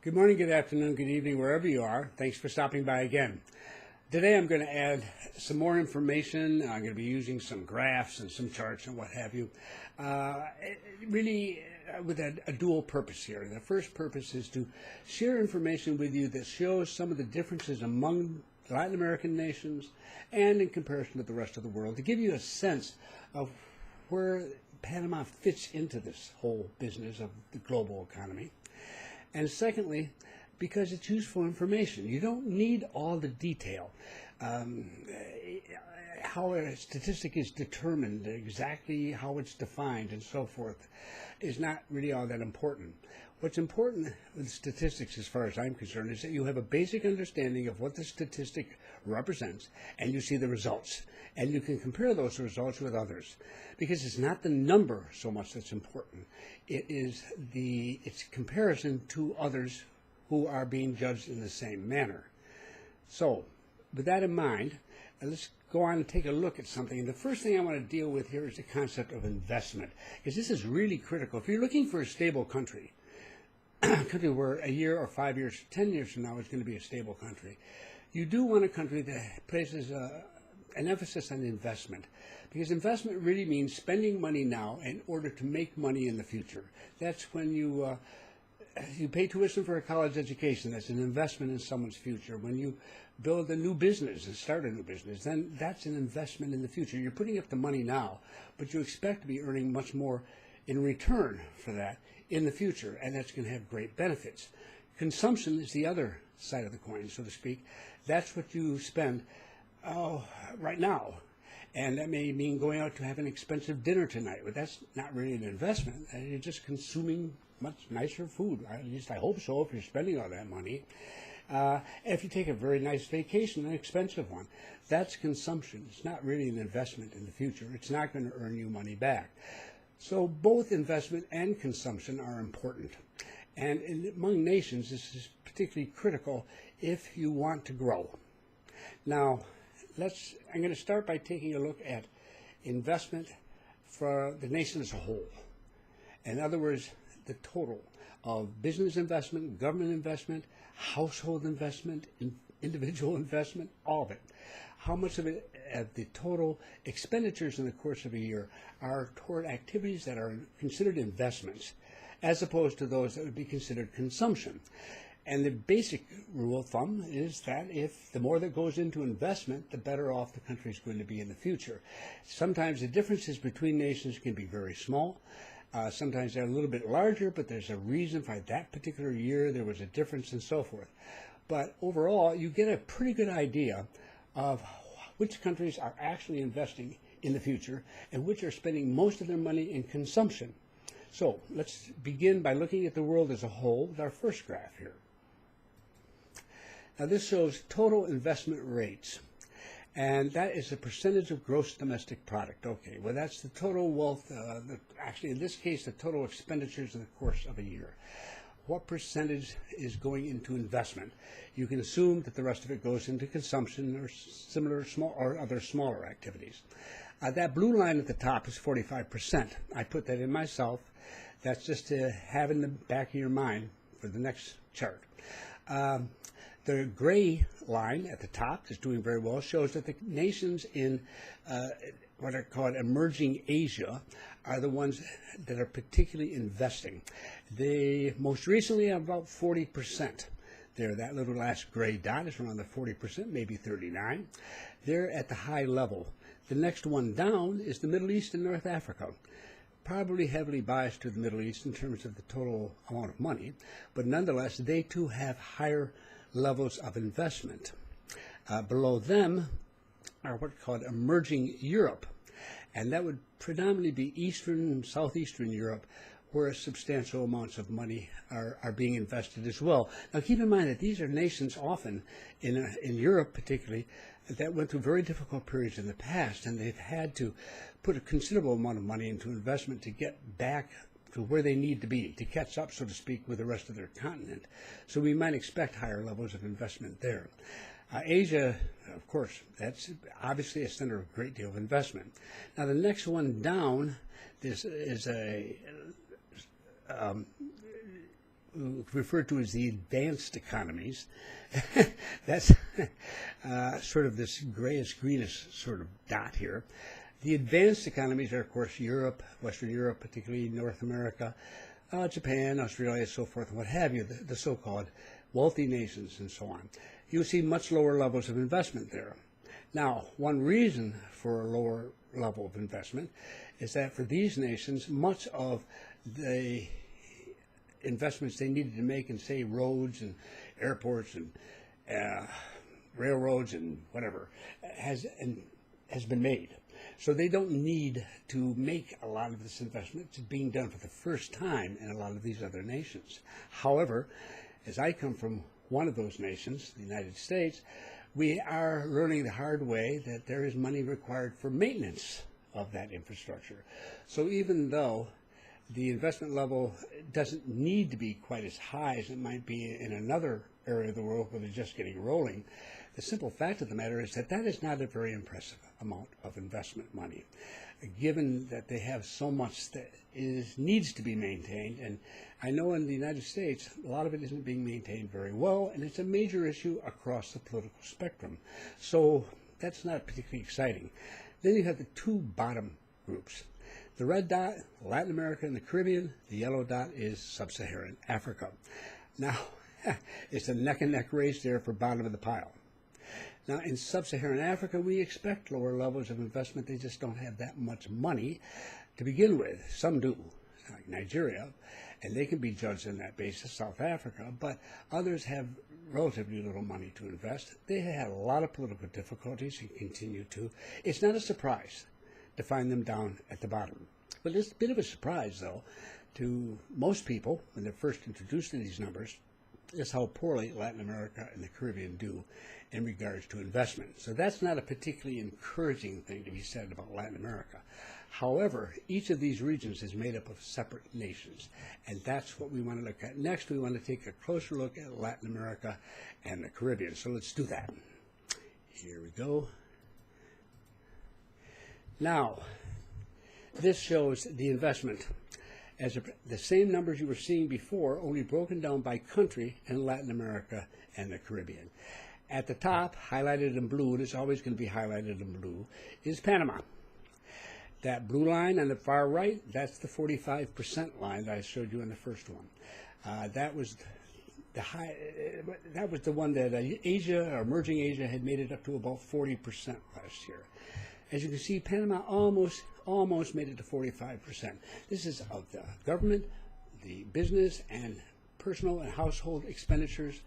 Good morning, good afternoon, good evening, wherever you are. Thanks for stopping by again. Today I'm going to add some more information. I'm going to be using some graphs and some charts and what have you. Really with a dual purpose here. The first purpose is to share information with you that shows some of the differences among Latin American nations and in comparison to the rest of the world, to give you a sense of where Panama fits into this whole business of the global economy. And secondly, because it's useful information. You don't need all the detail. How a statistic is determined, exactly how it's defined and so forth, is not really all that important. What's important with statistics, as far as I'm concerned, is that you have a basic understanding of what the statistic represents, and you see the results. And you can compare those results with others. Because it's not the number so much that's important. It is its comparison to others who are being judged in the same manner. So, with that in mind, let's go on and take a look at something. And the first thing I want to deal with here is the concept of investment, because this is really critical. If you're looking for a stable country, a country where a year or 5 years, 10 years from now is going to be a stable country, you do want a country that places an emphasis on investment, because investment really means spending money now in order to make money in the future. That's when you pay tuition for a college education. That's an investment in someone's future. When you build a new business and start a new business, then that's an investment in the future. You're putting up the money now, but you expect to be earning much more in return for that in the future, and that's going to have great benefits. Consumption is the other side of the coin, so to speak. That's what you spend right now. And that may mean going out to have an expensive dinner tonight, but that's not really an investment. You're just consuming much nicer food. At least I hope so, if you're spending all that money. If you take a very nice vacation, an expensive one, that's consumption. It's not really an investment in the future. It's not going to earn you money back. So both investment and consumption are important. And among nations, this is particularly critical if you want to grow. Now, I'm going to start by taking a look at investment for the nation as a whole. In other words, the total of business investment, government investment, household investment, individual investment, all of it. How much of it, the total expenditures in the course of a year, are toward activities that are considered investments, as opposed to those that would be considered consumption. And the basic rule of thumb is that if the more that goes into investment, the better off the country is going to be in the future. Sometimes the differences between nations can be very small. Sometimes they're a little bit larger, but there's a reason for that particular year there was a difference and so forth. But overall, you get a pretty good idea of which countries are actually investing in the future and which are spending most of their money in consumption. So let's begin by looking at the world as a whole with our first graph here. Now this shows total investment rates, and that is the percentage of gross domestic product. Okay, well that's the total wealth, actually in this case the total expenditures in the course of a year. What percentage is going into investment? You can assume that the rest of it goes into consumption or similar small or other smaller activities. That blue line at the top is 45%. I put that in myself. That's just to have in the back of your mind for the next chart. The gray line at the top is doing very well, shows that the nations in what are called emerging Asia are the ones that are particularly investing. They most recently have about 40% there. That little last gray dot is around the 40%, maybe 39%. They're at the high level. The next one down is the Middle East and North Africa. Probably heavily biased to the Middle East in terms of the total amount of money, but nonetheless, they too have higher levels of investment. Below them are what's called emerging Europe, and that would predominantly be Eastern and Southeastern Europe, where substantial amounts of money are being invested as well. Now keep in mind that these are nations often, in Europe particularly, that went through very difficult periods in the past, and they've had to put a considerable amount of money into investment to get back to where they need to be, to catch up, so to speak, with the rest of their continent. So we might expect higher levels of investment there. Asia, of course, that's obviously a center of a great deal of investment. Now the next one down is referred to as the advanced economies. That's sort of this grayish-greenish sort of dot here. The advanced economies are, of course, Europe, Western Europe, particularly North America, Japan, Australia, so forth, and what have you, the so-called wealthy nations and so on. You see much lower levels of investment there. Now, one reason for a lower level of investment is that for these nations, much of the investments they needed to make in, say, roads and airports and railroads and whatever has been made. So they don't need to make a lot of this investment. It's being done for the first time in a lot of these other nations. However, as I come from one of those nations, the United States, we are learning the hard way that there is money required for maintenance of that infrastructure. So even though the investment level doesn't need to be quite as high as it might be in another area of the world where they're just getting rolling, the simple fact of the matter is that that is not a very impressive amount of investment money, given that they have so much that needs to be maintained. And I know in the United States, a lot of it isn't being maintained very well, and it's a major issue across the political spectrum. So that's not particularly exciting. Then you have the two bottom groups. The red dot, Latin America and the Caribbean. The yellow dot is sub-Saharan Africa. Now, it's a neck-and-neck race there for bottom of the pile. Now, in sub-Saharan Africa, we expect lower levels of investment. They just don't have that much money to begin with. Some do, like Nigeria, and they can be judged on that basis, South Africa, but others have relatively little money to invest. They had a lot of political difficulties and continue to. It's not a surprise to find them down at the bottom. But it's a bit of a surprise, though, to most people when they're first introduced to these numbers, is how poorly Latin America and the Caribbean do in regards to investment. So that's not a particularly encouraging thing to be said about Latin America. However, each of these regions is made up of separate nations, and that's what we want to look at. Next, we want to take a closer look at Latin America and the Caribbean. So let's do that. Here we go. Now, this shows the investment as the same numbers you were seeing before, only broken down by country in Latin America and the Caribbean. At the top, highlighted in blue, and it's always going to be highlighted in blue, is Panama. That blue line on the far right, that's the 45% line that I showed you in the first one. That was the one that Asia, or emerging Asia, had made it up to about 40% last year. As you can see, Panama almost made it to 45%. This is of the government, the business, and personal and household expenditures.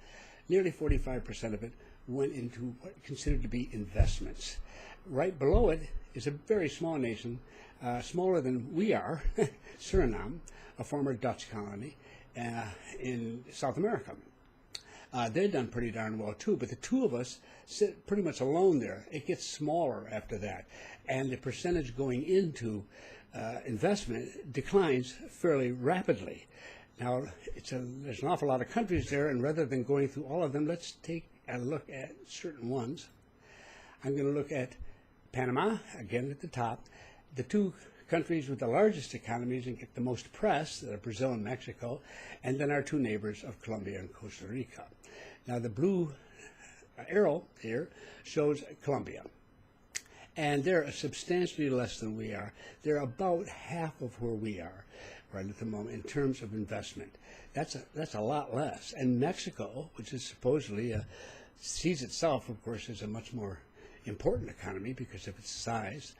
Nearly 45% of it went into what considered to be investments. Right below it is a very small nation, smaller than we are, Suriname, a former Dutch colony in South America. They've done pretty darn well too, but the two of us sit pretty much alone there. It gets smaller after that, and the percentage going into investment declines fairly rapidly. Now, there's an awful lot of countries there, and rather than going through all of them, let's take a look at certain ones. I'm going to look at Panama, again at the top, the two countries with the largest economies and get the most press, that are Brazil and Mexico, and then our two neighbors of Colombia and Costa Rica. Now, the blue arrow here shows Colombia, and they're substantially less than we are. They're about half of where we are right at the moment in terms of investment. That's a lot less. And Mexico, which is supposedly sees itself, of course, as a much more important economy because of its size,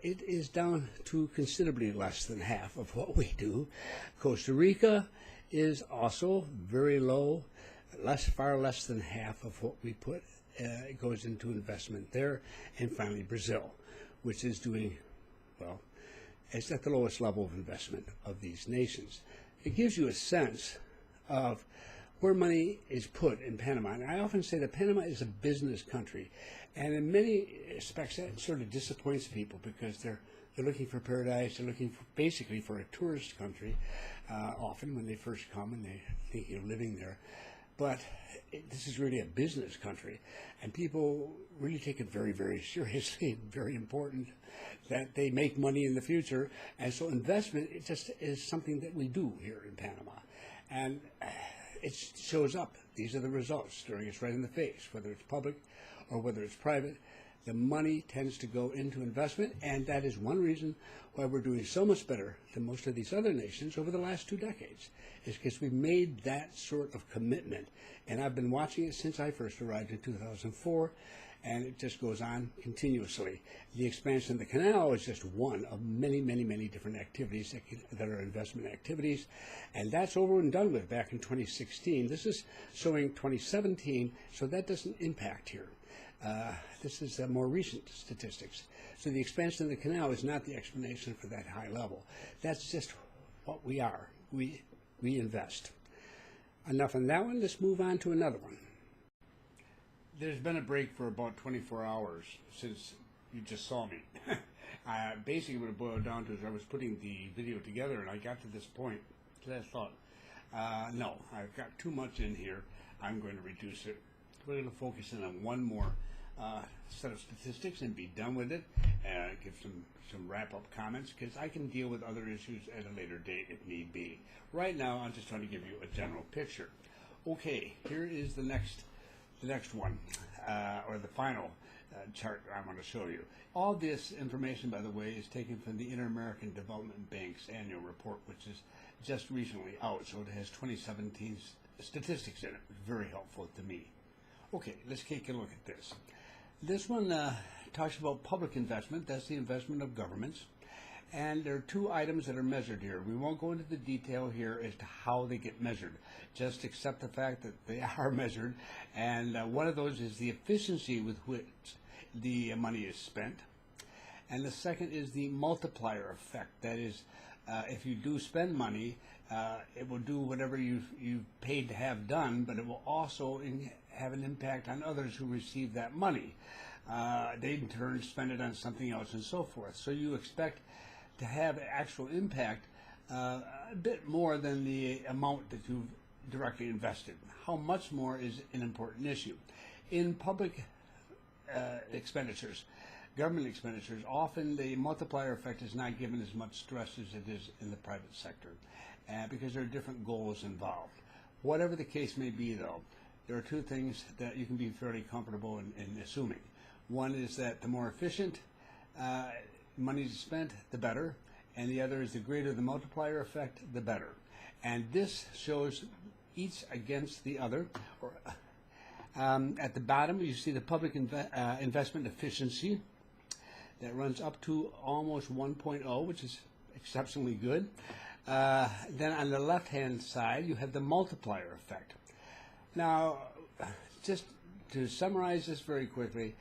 it is down to considerably less than half of what we do. Costa Rica is also very low, far less than half of what we put goes into investment there. And finally, Brazil, which is doing, well, it's at the lowest level of investment of these nations. It gives you a sense of where money is put in Panama. And I often say that Panama is a business country. And in many respects, that sort of disappoints people because they're looking for paradise. They're looking basically for a tourist country, often when they first come and they think you're living there. But this is really a business country, and people really take it very, very seriously. Very important that they make money in the future, and so investment, it just is something that we do here in Panama. And it shows up. These are the results, staring us right in the face, whether it's public or whether it's private. The money tends to go into investment, and that is one reason why we're doing so much better than most of these other nations over the last 2 decades, is because we've made that sort of commitment. And I've been watching it since I first arrived in 2004, and it just goes on continuously. The expansion of the canal is just one of many, many, many different activities that are investment activities, and that's over and done with back in 2016. This is showing 2017, so that doesn't impact here. This is more recent statistics. So the expansion of the canal is not the explanation for that high level. That's just what we are. We invest. Enough on that one. Let's move on to another one. There's been a break for about 24 hours since you just saw me. Basically what it boiled down to is I was putting the video together and I got to this point. So I thought, no, I've got too much in here. I'm going to reduce it. We're going to focus in on one more set of statistics and be done with it. Give some wrap-up comments, because I can deal with other issues at a later date if need be. Right now, I'm just trying to give you a general picture. Okay, here is the next one, or the final chart I want to show you. All this information, by the way, is taken from the Inter-American Development Bank's annual report, which is just recently out, so it has 2017 statistics in it. Very helpful to me. Okay, let's take a look at this. This one talks about public investment. That's the investment of governments. And there are 2 items that are measured here. We won't go into the detail here as to how they get measured. Just accept the fact that they are measured. And one of those is the efficiency with which the money is spent. And the second is the multiplier effect. That is, if you do spend money, it will do whatever you've paid to have done, but it will also have an impact on others who receive that money. They in turn spend it on something else and so forth. So you expect to have actual impact a bit more than the amount that you've directly invested. How much more is an important issue. In public expenditures, government expenditures, often the multiplier effect is not given as much stress as it is in the private sector, because there are different goals involved. Whatever the case may be, though, there are 2 things that you can be fairly comfortable in assuming. One is that the more efficient money is spent, the better, and the other is the greater the multiplier effect, the better. And this shows each against the other. At the bottom, you see the public investment efficiency that runs up to almost 1.0, which is exceptionally good. Then on the left-hand side, you have the multiplier effect. Now, just to summarize this very quickly,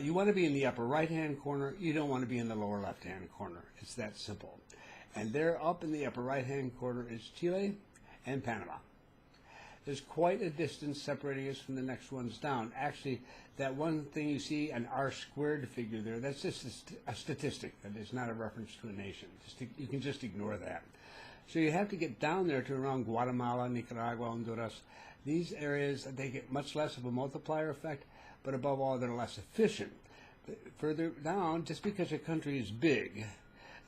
you want to be in the upper right-hand corner. You don't want to be in the lower left-hand corner. It's that simple. And there up in the upper right-hand corner is Chile and Panama. There's quite a distance separating us from the next ones down. Actually, that one thing you see, an R² figure there, that's just a statistic. That is not a reference to a nation. You can just ignore that. So you have to get down there to around Guatemala, Nicaragua, Honduras. These areas, they get much less of a multiplier effect, but above all, they're less efficient. But further down, just because a country is big,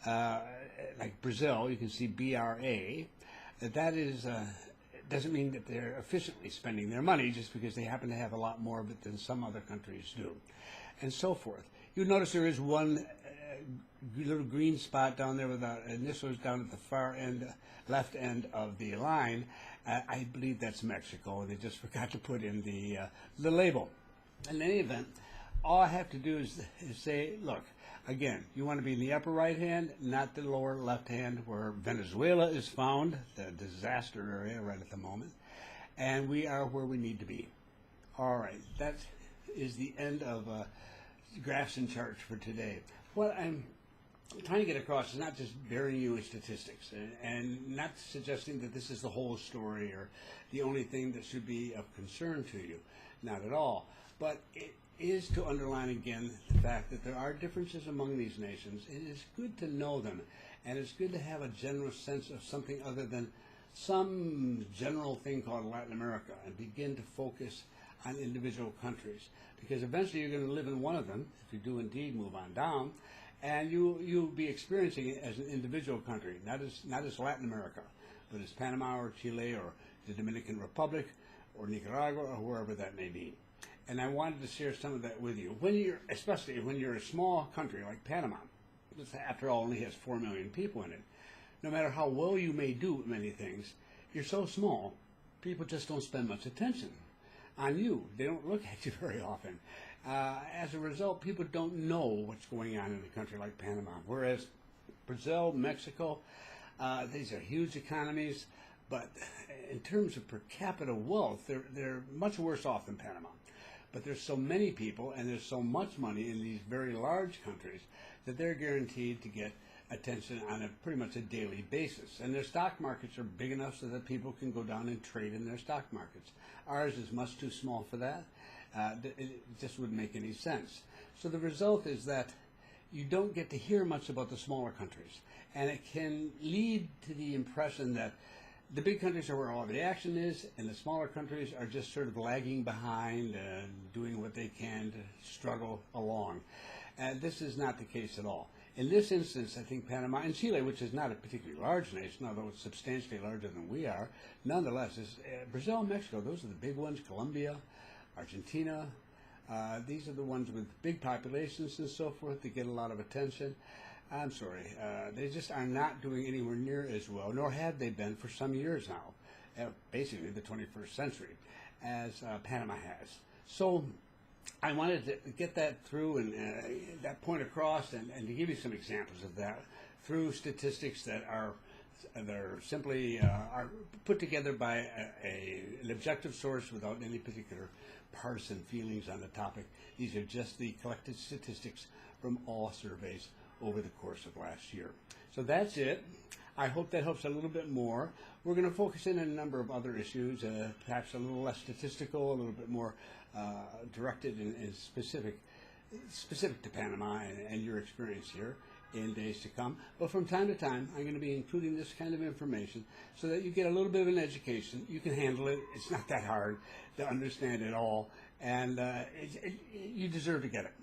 like Brazil, you can see BRA, that is, doesn't mean that they're efficiently spending their money just because they happen to have a lot more of it than some other countries do, and so forth. You'll notice there is one little green spot down there with initials down at the far end, left end of the line. I believe that's Mexico, and they just forgot to put in the label. In any event, all I have to do is say, look, again, you want to be in the upper right hand, not the lower left hand, where Venezuela is found, the disaster area right at the moment, and we are where we need to be. All right, that is the end of graphs and charts for today. What I'm trying to get across is not just burying you in statistics and not suggesting that this is the whole story or the only thing that should be of concern to you. Not at all. But it is to underline again the fact that there are differences among these nations. It is good to know them, and it's good to have a general sense of something other than some general thing called Latin America and begin to focus on individual countries, because eventually you're going to live in one of them, if you do indeed move on down, and you'll be experiencing it as an individual country, not as Latin America, whether it's Panama or Chile or the Dominican Republic or Nicaragua or wherever that may be. And I wanted to share some of that with you. Especially when you're a small country like Panama, which after all only has 4 million people in it, no matter how well you may do at many things, you're so small, people just don't spend much attention on you. They don't look at you very often. As a result, people don't know what's going on in a country like Panama. Whereas Brazil, Mexico, these are huge economies, but in terms of per capita wealth, they're much worse off than Panama. But there's so many people and there's so much money in these very large countries that they're guaranteed to get attention on pretty much a daily basis. And their stock markets are big enough so that people can go down and trade in their stock markets. Ours is much too small for that. It just wouldn't make any sense. So the result is that you don't get to hear much about the smaller countries. And it can lead to the impression that the big countries are where all the action is, and the smaller countries are just sort of lagging behind and doing what they can to struggle along. And this is not the case at all. In this instance, I think Panama and Chile, which is not a particularly large nation, although it's substantially larger than we are, nonetheless, Brazil and Mexico, those are the big ones, Colombia, Argentina, these are the ones with big populations and so forth that get a lot of attention. I'm sorry, they just are not doing anywhere near as well, nor have they been for some years now, basically the 21st century, as Panama has. So I wanted to get that through and that point across and to give you some examples of that through statistics that are simply are put together by an objective source without any particular partisan feelings on the topic. These are just the collected statistics from all surveys over the course of last year. So that's it. I hope that helps a little bit more. We're going to focus in on a number of other issues, perhaps a little less statistical, a little bit more directed and specific to Panama and your experience here in days to come. But from time to time, I'm going to be including this kind of information so that you get a little bit of an education. You can handle it. It's not that hard to understand it all, and you deserve to get it.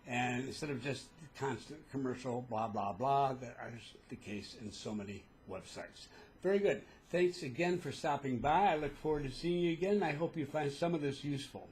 And instead of just constant commercial blah, blah, blah, that is the case in so many websites. Very good. Thanks again for stopping by. I look forward to seeing you again. I hope you find some of this useful.